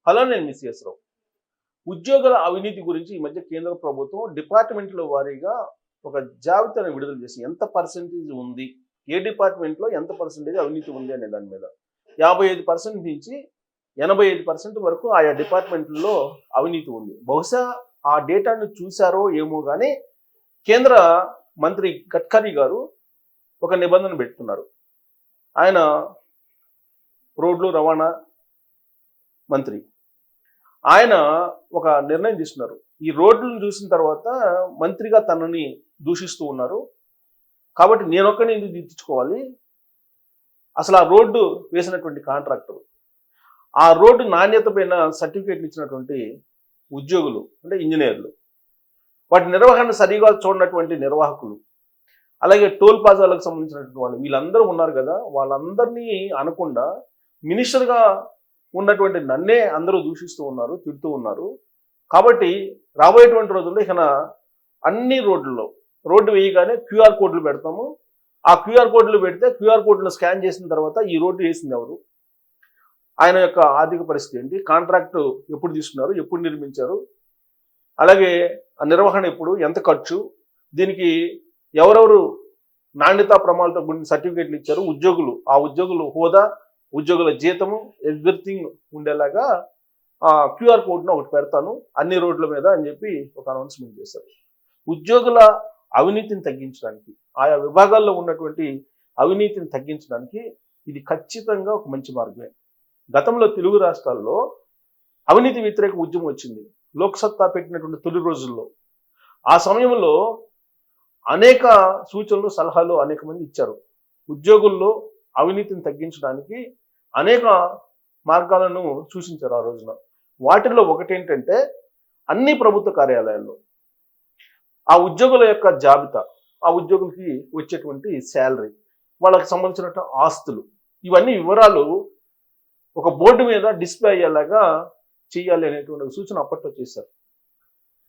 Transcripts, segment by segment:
Hello, నేను miss రావు. ఉద్యోగుల అవినీతి గురించి ఈ మధ్య కేంద్ర ప్రభుత్వం డిపార్ట్మెంట్ల వారీగా ఒక జాబితాను విడుదల చేసి ఎంత పర్సెంటేజ్ ఉంది, ఏ డిపార్ట్మెంట్లో ఎంత పర్సెంటేజ్ అవినీతి ఉంది అనే దాని మీద 55% నుంచి 85% వరకు ఆయా డిపార్ట్మెంట్లో అవినీతి ఉంది. బహుశా ఆ డేటాను చూశారో ఏమో కానీ కేంద్ర మంత్రి గడ్కరీ గారు ఒక నిబంధన పెట్టుకున్నారు. ఆయన రోడ్లు రవాణా మంత్రి. ఆయన ఒక నిర్ణయం తీసుకున్నారు. ఈ రోడ్లను చూసిన తర్వాత మంత్రిగా తనని దూషిస్తూ ఉన్నారు కాబట్టి నేనొక్కడిని ఎందుకు దిద్దుకోవాలి, అసలు ఆ రోడ్డు వేసినటువంటి కాంట్రాక్టర్, ఆ రోడ్డు నాణ్యత పైన సర్టిఫికేట్లు ఇచ్చినటువంటి ఉద్యోగులు అంటే ఇంజనీర్లు, వాటి నిర్వహణ సరిగా చూడనటువంటి నిర్వాహకులు, అలాగే టోల్ ప్లాజాలకు సంబంధించినటువంటి వాళ్ళు, వీళ్ళందరూ ఉన్నారు కదా, వాళ్ళందరినీ అనకుండా మినిస్టర్గా ఉన్నటువంటి నన్నే అందరూ దూషిస్తూ ఉన్నారు, తిడుతూ ఉన్నారు. కాబట్టి రాబోయేటువంటి రోజుల్లో ఇక అన్ని రోడ్లలో రోడ్డు వేయగానే క్యూఆర్ కోడ్లు పెడతాము. ఆ క్యూఆర్ కోడ్లు పెడితే క్యూఆర్ కోడ్లు స్కాన్ చేసిన తర్వాత ఈ రోడ్డు వేసింది ఎవరు, ఆయన యొక్క ఆర్థిక పరిస్థితి ఏంటి, కాంట్రాక్టు ఎప్పుడు తీసుకున్నారు, ఎప్పుడు నిర్మించారు, అలాగే ఆ నిర్వహణ ఎప్పుడు, ఎంత ఖర్చు, దీనికి ఎవరెవరు నాణ్యతా ప్రమాణాలతో కూడిన సర్టిఫికేట్లు ఇచ్చారు, ఉద్యోగులు, ఆ ఉద్యోగులు హోదా, ఉద్యోగుల జీతము, ఎవ్రీథింగ్ ఉండేలాగా క్యూఆర్ కోడ్ను ఒకటి పెడతాను అన్ని రోడ్ల మీద అని చెప్పి ఒక అనౌన్స్మెంట్ చేశారు. ఉద్యోగుల అవినీతిని తగ్గించడానికి, ఆయా విభాగాల్లో ఉన్నటువంటి అవినీతిని తగ్గించడానికి ఇది ఖచ్చితంగా ఒక మంచి మార్గమే. గతంలో తెలుగు రాష్ట్రాల్లో అవినీతి వ్యతిరేక ఉద్యమం వచ్చింది లోక్సత్తా పెట్టినటువంటి తొలి రోజుల్లో. ఆ సమయంలో అనేక సూచనలు, సలహాలు అనేక మంది ఇచ్చారు. ఉద్యోగుల్లో అవినీతిని తగ్గించడానికి అనేక మార్గాలను సూచించారు ఆ రోజున. వాటిల్లో ఒకటేంటంటే అన్ని ప్రభుత్వ కార్యాలయాల్లో ఆ ఉద్యోగుల యొక్క జాబితా, ఆ ఉద్యోగులకి వచ్చేటువంటి శాలరీ, వాళ్ళకి సంబంధించిన ఆస్తులు, ఇవన్నీ వివరాలు ఒక బోర్డు మీద డిస్ప్లే అయ్యేలాగా చేయాలి అనేటువంటి సూచన అప్పట్లో చేశారు.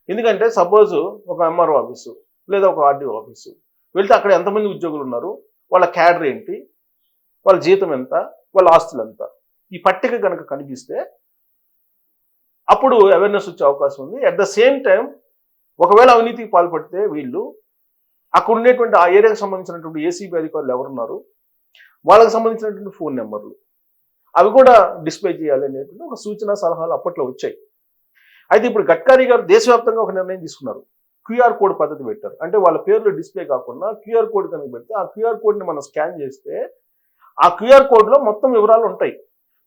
ఎందుకంటే సపోజ్ ఒక ఎంఆర్ఓ ఆఫీసు లేదా ఒక ఆర్డీఓ ఆఫీసు వెళ్తే అక్కడ ఎంతమంది ఉద్యోగులు ఉన్నారు, వాళ్ళ క్యాడర్ ఏంటి, వాళ్ళ జీతం ఎంత, వాళ్ళ ఆస్తులు ఎంత, ఈ పట్టిక కనుక కనిపిస్తే అప్పుడు అవేర్నెస్ వచ్చే అవకాశం ఉంది. అట్ ద సేమ్ టైం ఒకవేళ అవినీతికి పాల్పడితే వీళ్ళు అక్కడ ఉండేటువంటి ఆ ఏరియాకి సంబంధించినటువంటి ఏసీబీ అధికారులు ఎవరున్నారు, వాళ్ళకి సంబంధించినటువంటి ఫోన్ నెంబర్లు అవి కూడా డిస్ప్లే చేయాలి అనేటువంటి ఒక సూచన, సలహాలు అప్పట్లో వచ్చాయి. అయితే ఇప్పుడు గడ్కరీ గారు దేశవ్యాప్తంగా ఒక నిర్ణయం తీసుకున్నారు. క్యూఆర్ కోడ్ పద్ధతి పెట్టారు. అంటే వాళ్ళ పేర్లు డిస్ప్లే కాకుండా క్యూఆర్ కోడ్ కనుక పెడితే ఆ క్యూఆర్ కోడ్ని మనం స్కాన్ చేస్తే ఆ క్యూఆర్ కోడ్లో మొత్తం వివరాలు ఉంటాయి.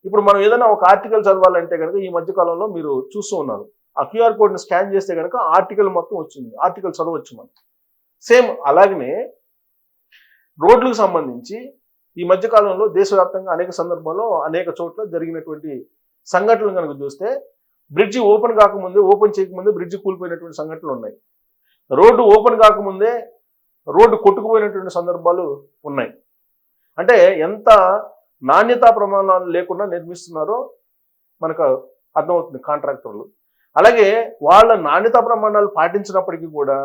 ఇప్పుడు మనం ఏదైనా ఒక ఆర్టికల్ చదవాలంటే కనుక ఈ మధ్యకాలంలో మీరు చూస్తూ ఉన్నారు, ఆ క్యూఆర్ కోడ్ని స్కాన్ చేస్తే కనుక ఆర్టికల్ మొత్తం వచ్చింది, ఆర్టికల్ చదవచ్చు మనం. సేమ్ అలాగనే రోడ్లకు సంబంధించి ఈ మధ్యకాలంలో దేశవ్యాప్తంగా అనేక సందర్భాల్లో అనేక చోట్ల జరిగినటువంటి సంఘటనలు కనుక చూస్తే బ్రిడ్జి ఓపెన్ కాకముందే, ఓపెన్ చేయకముందే బ్రిడ్జి కూలిపోయినటువంటి సంఘటనలు ఉన్నాయి. రోడ్డు ఓపెన్ కాకముందే రోడ్డు కొట్టుకుపోయినటువంటి సందర్భాలు ఉన్నాయి. అంటే ఎంత నాణ్యతా ప్రమాణాలు లేకుండా నిర్మిస్తున్నారో మనకు అర్థమవుతుంది కాంట్రాక్టర్లు. అలాగే వాళ్ళ నాణ్యతా ప్రమాణాలు పాటించినప్పటికీ కూడా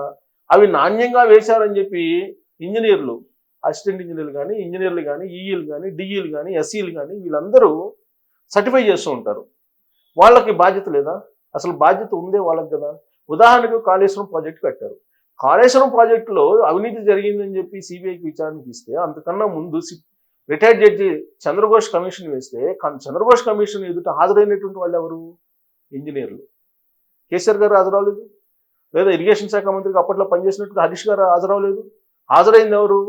అవి నాణ్యంగా వేశారని చెప్పి ఇంజనీర్లు, అసిస్టెంట్ ఇంజనీర్లు కానీ, ఇంజనీర్లు కానీ, ఈఈలు కానీ, డిఈలు కానీ, ఎస్ఈలు కానీ వీళ్ళందరూ సర్టిఫై చేస్తూ ఉంటారు. వాళ్ళకి బాధ్యత లేదా? అసలు బాధ్యత ఉందే వాళ్ళకి కదా. ఉదాహరణకు కాళేశ్వరం ప్రాజెక్టు కట్టారు. కాళేశ్వరం ప్రాజెక్టులో అవినీతి జరిగిందని చెప్పి సిబిఐకి విచారణకి ఇస్తే అంతకన్నా ముందు రిటైర్డ్ జడ్జి చంద్రఘోష్ కమిషన్ వేస్తే చంద్రఘోష్ కమిషన్ ఎదుట హాజరైనటువంటి వాళ్ళు ఎవరు? ఇంజనీర్లు. కేసీఆర్ గారు హాజరవలేదు, లేదా ఇరిగేషన్ శాఖ మంత్రికి అప్పట్లో పనిచేసినట్టు హరీష్ గారు హాజరవలేదు. హాజరైంది ఎవరు?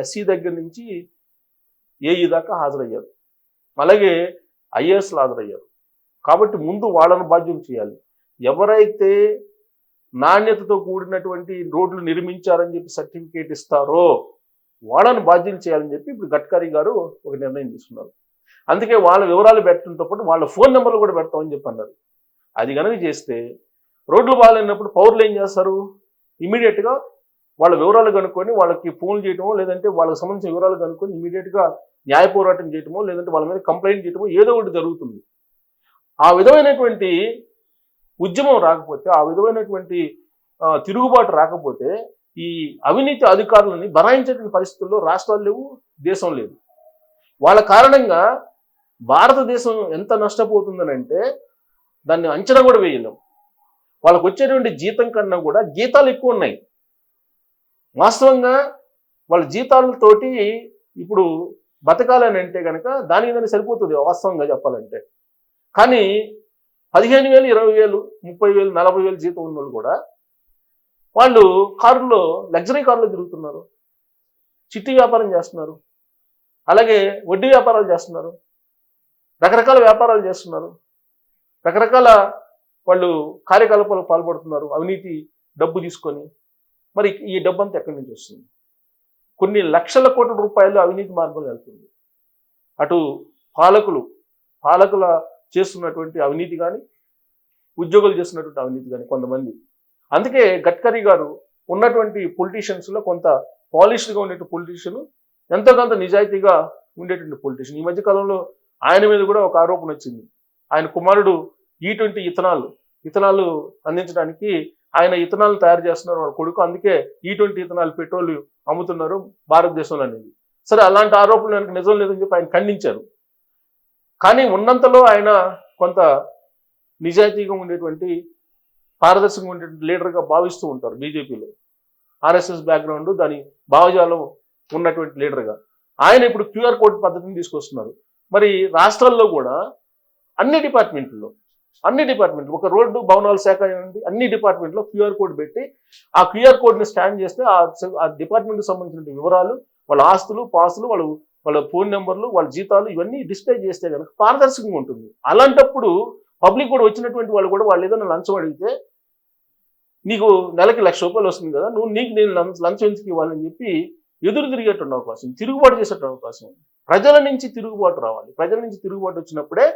ఎస్సీ దగ్గర నుంచి ఏఈ దాకా హాజరయ్యారు, అలాగే ఐఏఎస్లు హాజరయ్యారు. కాబట్టి ముందు వాళ్ళను బాధ్యం చేయాలి. ఎవరైతే నాణ్యతతో కూడినటువంటి రోడ్లు నిర్మించారని చెప్పి సర్టిఫికేట్ ఇస్తారో వాళ్ళని బాధ్యం చేయాలని చెప్పి ఇప్పుడు గడ్కరీ గారు ఒక నిర్ణయం తీసుకున్నారు. అందుకే వాళ్ళ వివరాలు పెట్టడంతో పాటు వాళ్ళ ఫోన్ నెంబర్లు కూడా పెడతామని చెప్పి అన్నారు. అది కనుక చేస్తే రోడ్లు బాగాలేనప్పుడు పౌరులు ఏం చేస్తారు? ఇమీడియట్గా వాళ్ళ వివరాలు కనుక్కొని వాళ్ళకి ఫోన్లు చేయటమో, లేదంటే వాళ్ళకి సంబంధించిన వివరాలు కనుక్కొని ఇమీడియట్గా న్యాయ పోరాటం చేయటమో, లేదంటే వాళ్ళ మీద కంప్లైంట్ చేయటమో ఏదో ఒకటి జరుగుతుంది. ఆ విధమైనటువంటి ఉద్యమం రాకపోతే, ఆ విధమైనటువంటి తిరుగుబాటు రాకపోతే ఈ అవినీతి అధికారులని బనాయించేటువంటి పరిస్థితుల్లో రాష్ట్రాలు లేవు, దేశం లేదు. వాళ్ళ కారణంగా భారతదేశం ఎంత నష్టపోతుందనంటే దాన్ని అంచనా కూడా వేయలేం. వాళ్ళకు వచ్చేటువంటి జీతం కన్నా కూడా గీతాలు ఎక్కువ ఉన్నాయి. వాస్తవంగా వాళ్ళ జీతాలతోటి ఇప్పుడు బతకాలని అంటే కనుక దానికి దాన్ని సరిపోతుంది వాస్తవంగా చెప్పాలంటే. కానీ 15,000, 20,000, 30,000, 40,000 జీతం ఉన్న వాళ్ళు కూడా వాళ్ళు కారుల్లో, లగ్జరీ కారులో తిరుగుతున్నారు, చిట్టి వ్యాపారం చేస్తున్నారు, అలాగే వడ్డీ వ్యాపారాలు చేస్తున్నారు, రకరకాల వ్యాపారాలు చేస్తున్నారు, రకరకాల వాళ్ళు కార్యకలాపాలకు పాల్పడుతున్నారు అవినీతి డబ్బు తీసుకొని. మరి ఈ డబ్బు అంతా ఎక్కడి నుంచి వస్తుంది? కొన్ని లక్షల కోట్ల రూపాయలు అవినీతి మార్గంలో వెళ్తుంది. అటు పాలకుల చేస్తున్నటువంటి అవినీతి కానీ, ఉద్యోగులు చేస్తున్నటువంటి అవినీతి కానీ కొంతమంది. అందుకే గడ్కరీ గారు ఉన్నటువంటి పొలిటీషియన్స్లో కొంత పాలిష్డ్గా ఉండేటువంటి పొలిటీషియన్, ఎంతో కొంత నిజాయితీగా ఉండేటువంటి పొలిటీషియన్. ఈ మధ్య కాలంలో ఆయన మీద కూడా ఒక ఆరోపణ వచ్చింది. ఆయన కుమారుడు E20 ఇథనాలు అందించడానికి ఆయన ఇథనాలు తయారు చేస్తున్నారు వాళ్ళ కొడుకు, అందుకే E20 ఇథనాల్ పెట్రోల్ అమ్ముతున్నారు భారతదేశంలో అనేది. సరే, అలాంటి ఆరోపణలు ఆయనకు నిజం లేదని చెప్పి ఆయన ఖండించారు. కానీ ఉన్నంతలో ఆయన కొంత నిజాయితీగా ఉండేటువంటి, పారదర్శకంగా ఉండేటువంటి లీడర్గా భావిస్తూ ఉంటారు బీజేపీలో. ఆర్ఎస్ఎస్ బ్యాక్గ్రౌండ్, దాని భావజాలం ఉన్నటువంటి లీడర్గా ఆయన ఇప్పుడు QR కోడ్ పద్ధతిని తీసుకొస్తున్నారు. మరి రాష్ట్రాల్లో కూడా అన్ని డిపార్ట్మెంట్లో ఒక రోడ్డు భవనాల శాఖ అన్ని డిపార్ట్మెంట్లో QR కోడ్ పెట్టి ఆ QR కోడ్ని స్కాన్ చేస్తే ఆ డిపార్ట్మెంట్కి సంబంధించిన వివరాలు, వాళ్ళ ఆస్తులు, పాసులు, వాళ్ళ ఫోన్ నెంబర్లు, వాళ్ళ జీతాలు ఇవన్నీ డిస్ప్లే చేస్తే కనుక పారదర్శకంగా ఉంటుంది. అలాంటప్పుడు పబ్లిక్ కూడా వచ్చినటువంటి వాళ్ళు ఏదైనా లంచం అడిగితే నీకు నెలకి ₹1,00,000 వస్తుంది కదా, నేను లంచం ఎందుకు ఇవ్వాలని చెప్పి ఎదురు తిరిగేటువంటి అవకాశం, తిరుగుబాటు చేసేటువంటి అవకాశం. ప్రజల నుంచి తిరుగుబాటు రావాలి. ప్రజల నుంచి తిరుగుబాటు వచ్చినప్పుడే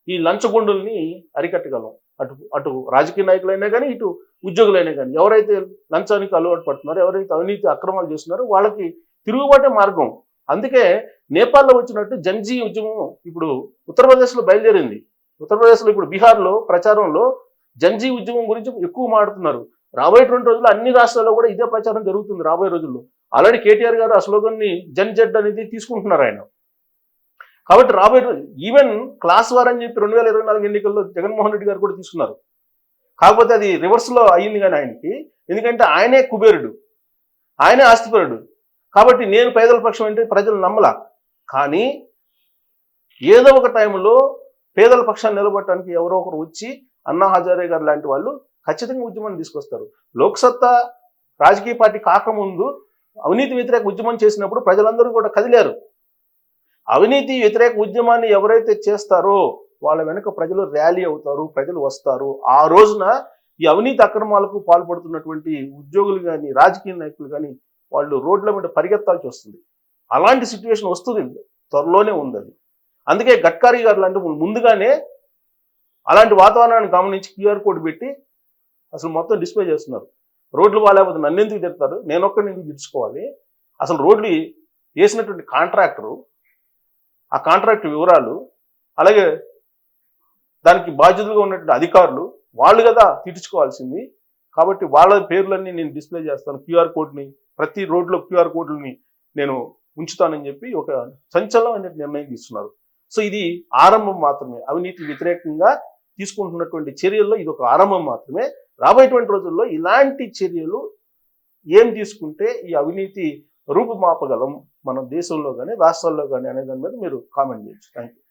ఈ లంచగొండుల్ని అరికట్టగలం. అటు రాజకీయ నాయకులైనా కానీ, ఇటు ఉద్యోగులైనా కానీ, ఎవరైతే లంచానికి అలవాటు పడుతున్నారో, ఎవరైతే అవినీతి అక్రమాలు చేస్తున్నారో వాళ్ళకి తిరుగుబాటే మార్గం. అందుకే నేపాల్లో వచ్చినట్టు జన్జీ ఉద్యమం ఇప్పుడు ఉత్తరప్రదేశ్లో బయలుదేరింది. ఉత్తరప్రదేశ్లో ఇప్పుడు బీహార్లో ప్రచారంలో జన్జీ ఉద్యమం గురించి ఎక్కువ మాట్లాడుతున్నారు. రాబోయేటువంటి రోజుల్లో అన్ని రాష్ట్రాల్లో కూడా ఇదే ప్రచారం జరుగుతుంది. రాబోయే రోజుల్లో ఆల్రెడీ కేటీఆర్ గారు ఆ స్లోగన్ని జన్ జడ్ అనేది తీసుకుంటున్నారు ఆయన. కాబట్టి రాబోయే ఈవెన్ క్లాస్ వార్ అని చెప్పి 2024 ఎన్నికల్లో జగన్మోహన్ రెడ్డి గారు కూడా తీసుకున్నారు. కాకపోతే అది రివర్స్లో అయ్యింది కానీ ఆయనకి, ఎందుకంటే ఆయనే కుబేరుడు, ఆయనే ఆస్తిపరుడు. కాబట్టి నేను పేదల పక్షం అంటే ప్రజలు నమ్మలా. కానీ ఏదో ఒక టైంలో పేదల పక్షాన్ని నిలబడటానికి ఎవరో ఒకరు వచ్చి, అన్నా హజారే గారు లాంటి వాళ్ళు ఖచ్చితంగా ఉద్యమాన్ని తీసుకొస్తారు. లోక్సత్తా రాజకీయ పార్టీ కాకముందు అవినీతి వ్యతిరేక ఉద్యమం చేసినప్పుడు ప్రజలందరూ కూడా కదిలారు. అవినీతి వ్యతిరేక ఉద్యమాన్ని ఎవరైతే చేస్తారో వాళ్ళ వెనుక ప్రజలు ర్యాలీ అవుతారు, ప్రజలు వస్తారు. ఆ రోజున ఈ అవినీతి అక్రమాలకు పాల్పడుతున్నటువంటి ఉద్యోగులు కానీ, రాజకీయ నాయకులు కానీ వాళ్ళు రోడ్ల మీద పరిగెత్తాల్సి వస్తుంది. అలాంటి సిచ్యువేషన్ వస్తుంది, త్వరలోనే ఉంది అది. అందుకే గడ్కరీ గారు లాంటి ముందుగానే అలాంటి వాతావరణాన్ని గమనించి QR కోడ్ పెట్టి అసలు మొత్తం డిస్ప్లే చేస్తున్నారు. రోడ్లు బాగాలేకపోతే నన్ను ఎందుకు తిడతారు, నేనొక్కడిని ఎందుకు తీర్చుకోవాలి, అసలు రోడ్లు వేసినటువంటి కాంట్రాక్టరు, ఆ కాంట్రాక్ట్ వివరాలు, అలాగే దానికి బాధ్యతగా ఉన్నటువంటి అధికారులు వాళ్ళు కదా తీర్చుకోవాల్సింది. కాబట్టి వాళ్ళ పేర్లన్నీ నేను డిస్ప్లే చేస్తాను, QR కోడ్ని ప్రతి రోడ్లో QR కోడ్లని నేను ఉంచుతానని చెప్పి ఒక సంచలనమైన నిర్ణయం తీసుకున్నారు. సో ఇది ఆరంభం మాత్రమే. అవినీతి వ్యతిరేకంగా తీసుకుంటున్నటువంటి చర్యల్లో ఇది ఒక ఆరంభం మాత్రమే. రాబోయేటువంటి రోజుల్లో ఇలాంటి చర్యలు ఏం తీసుకుంటే ఈ అవినీతి రూపుమాపగలం మన దేశంలో కానీ, రాష్ట్రాల్లో కానీ అనే దాని మీద మీరు కామెంట్ చేయొచ్చు. Thank you.